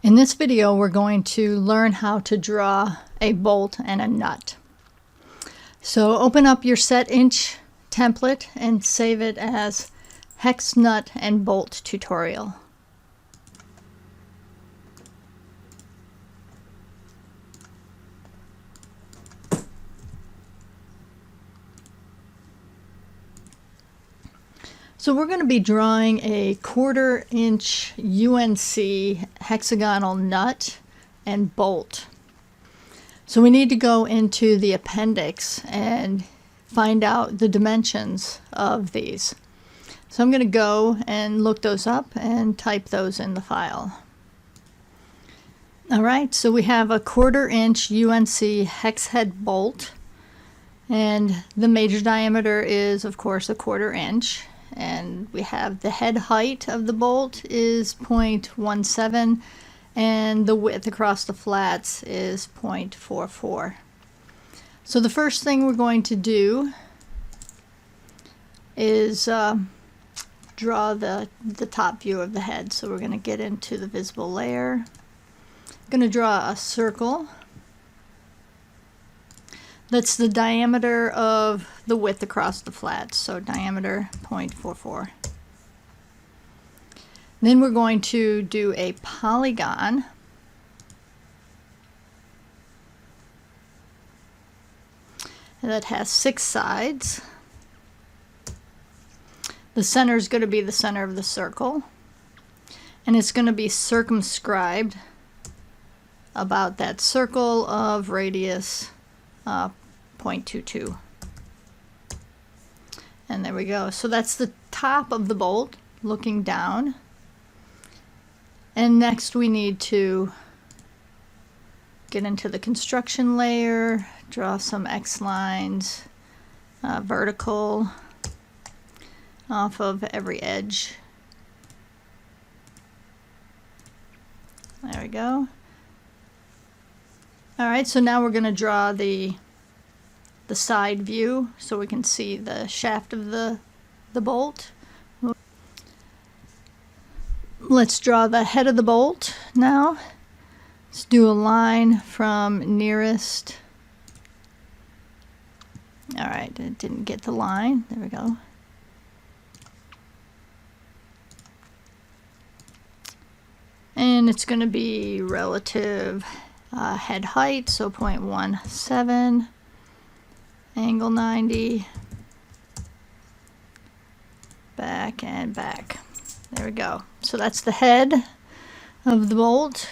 In this video, we're going to learn how to draw a bolt and a nut. So open up your set inch template and save it as hex nut and bolt tutorial. So we're going to be drawing a 1/4 inch UNC hexagonal nut and bolt. So we need to go into the appendix and find out the dimensions of these. So I'm going to go and look those up and type those in the file. Alright, so we have a 1/4 inch UNC hex head bolt, and the major diameter is of course a 1/4 inch. And we have the head height of the bolt is 0.17 and the width across the flats is 0.44. So the first thing we're going to do is draw the top view of the head. So we're going to get into the visible layer. I'm going to draw a circle. That's the diameter of the width across the flats, so diameter 0.44. Then we're going to do a polygon. That has 6 sides. The center is going to be the center of the circle, and it's going to be circumscribed about that circle of radius 0.22. And there we go. So that's the top of the bolt looking down. And next we need to get into the construction layer, draw some X lines, vertical off of every edge. There we go. Alright, so now we're going to draw the side view so we can see the shaft of the bolt. Let's draw the head of the bolt now. Let's do a line from nearest. Alright, it didn't get the line. There we go. And it's going to be relative head height, so 0.17, angle 90, back and back. There we go. So that's the head of the bolt.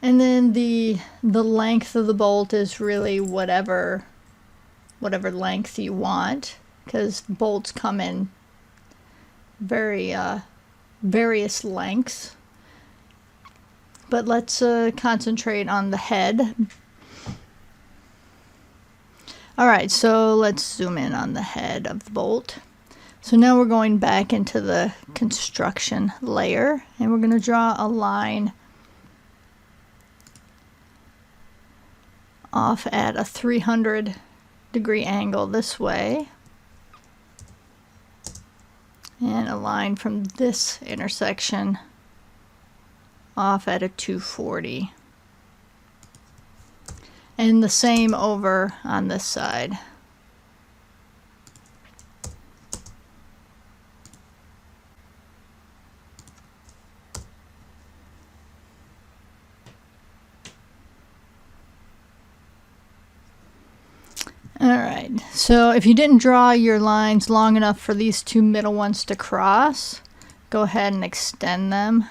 And then the length of the bolt is really whatever length you want, because bolts come in various lengths. But let's concentrate on the head. Alright, so let's zoom in on the head of the bolt. So now we're going back into the construction layer, and we're going to draw a line off at a 300-degree angle this way, and a line from this intersection off at a 240, and the same over on this side. Alright, so if you didn't draw your lines long enough for these two middle ones to cross, go ahead and extend them.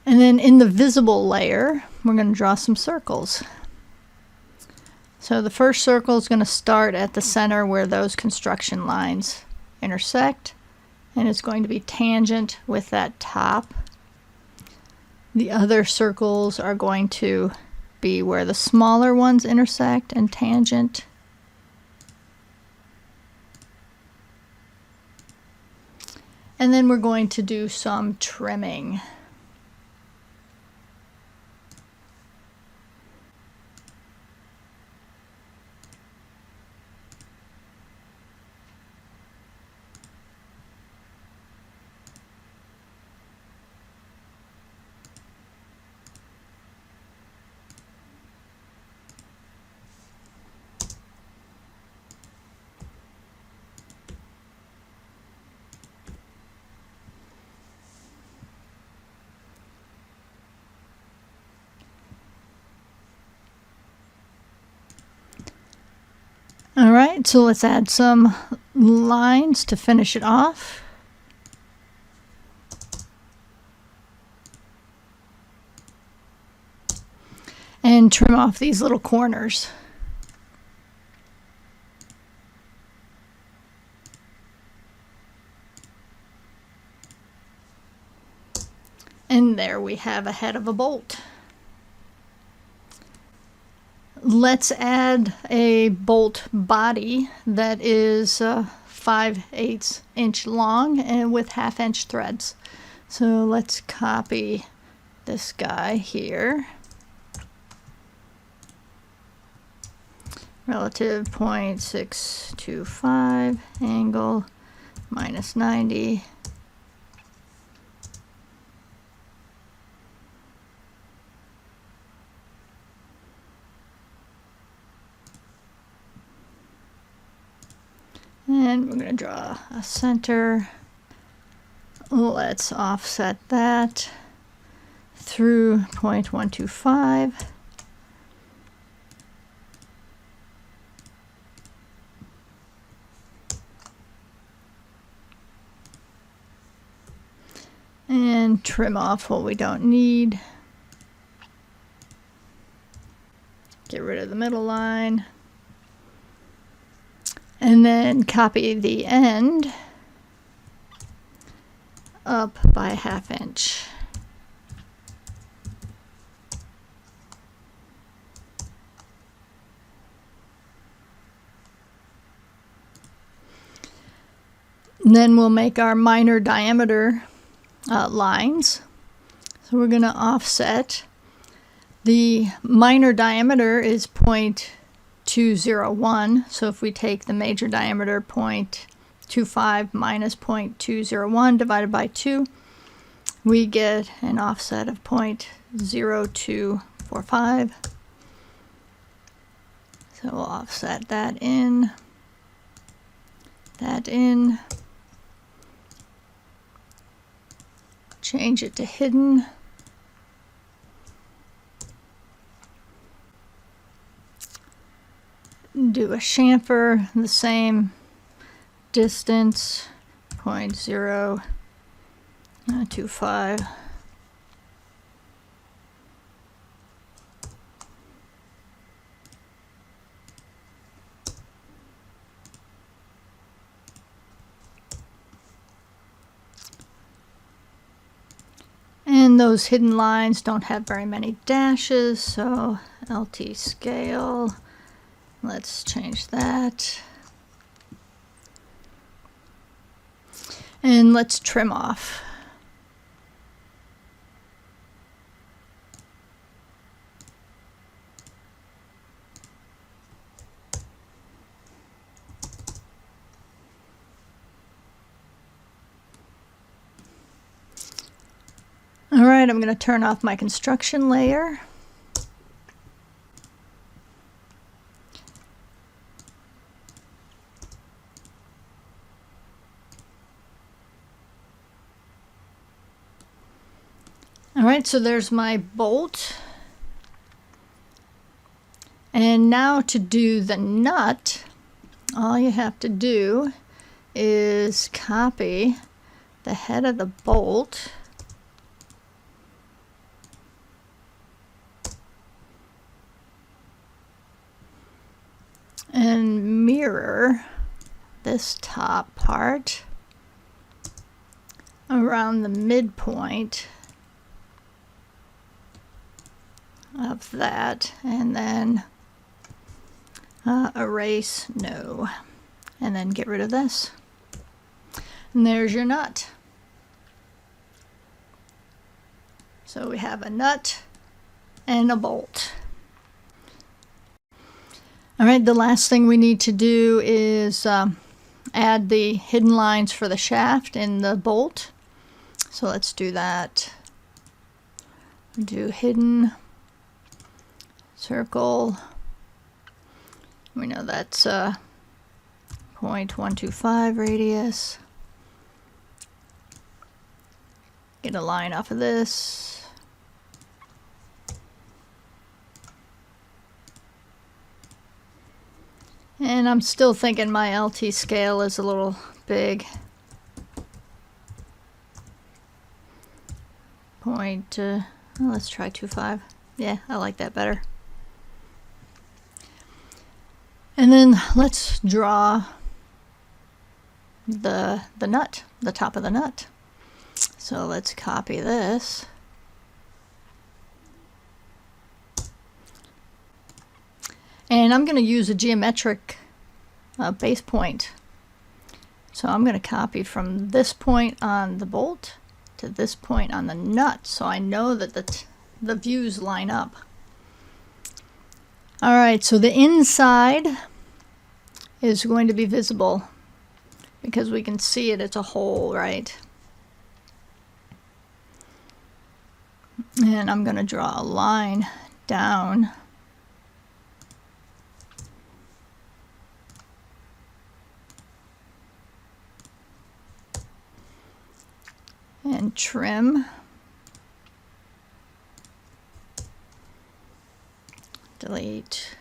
And then in the visible layer, we're going to draw some circles. So the first circle is going to start at the center where those construction lines intersect, and it's going to be tangent with that top. The other circles are going to be where the smaller ones intersect and tangent. And then we're going to do some trimming. right, so let's add some lines to finish it off. And trim off these little corners. And there we have a head of a bolt. Let's add a bolt body that is 5/8 inch long and with 1/2 inch threads. So let's copy this guy here. Relative 0.625, angle -90. And we're going to draw a center. Let's offset that through 0.125. And trim off what we don't need. Get rid of the middle line. And then copy the end up by 1/2 inch. And then we'll make our minor diameter lines. So we're going to offset. The minor diameter is 0.201. So if we take the major diameter 0.25 minus 0.201 divided by 2, we get an offset of 0.0245. So we'll offset that in, change it to hidden. Do a chamfer, the same distance, 0.025. And those hidden lines don't have very many dashes, so LT scale, let's change that. And let's trim off. All right, I'm going to turn off my construction layer. All right, so there's my bolt. And now to do the nut, all you have to do is copy the head of the bolt and mirror this top part around the midpoint of that, and then erase no, and then get rid of this. And there's your nut. So we have a nut and a bolt. All right, the last thing we need to do is add the hidden lines for the shaft in the bolt. So let's do that. Do hidden circle. We know that's 0.125 radius. Get a line off of this. And I'm still thinking my LT scale is a little big. Let's try 2.5. Yeah, I like that better. And then let's draw the nut, the top of the nut. So let's copy this. And I'm going to use a geometric base point. So I'm going to copy from this point on the bolt to this point on the nut, so I know that the views line up. All right, so the inside is going to be visible because we can see it, it's a hole, right? And I'm going to draw a line down. And trim. Delete.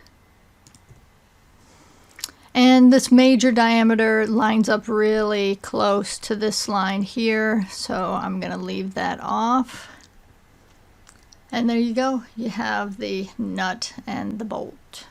And this major diameter lines up really close to this line here, so I'm going to leave that off. And there you go. You have the nut and the bolt.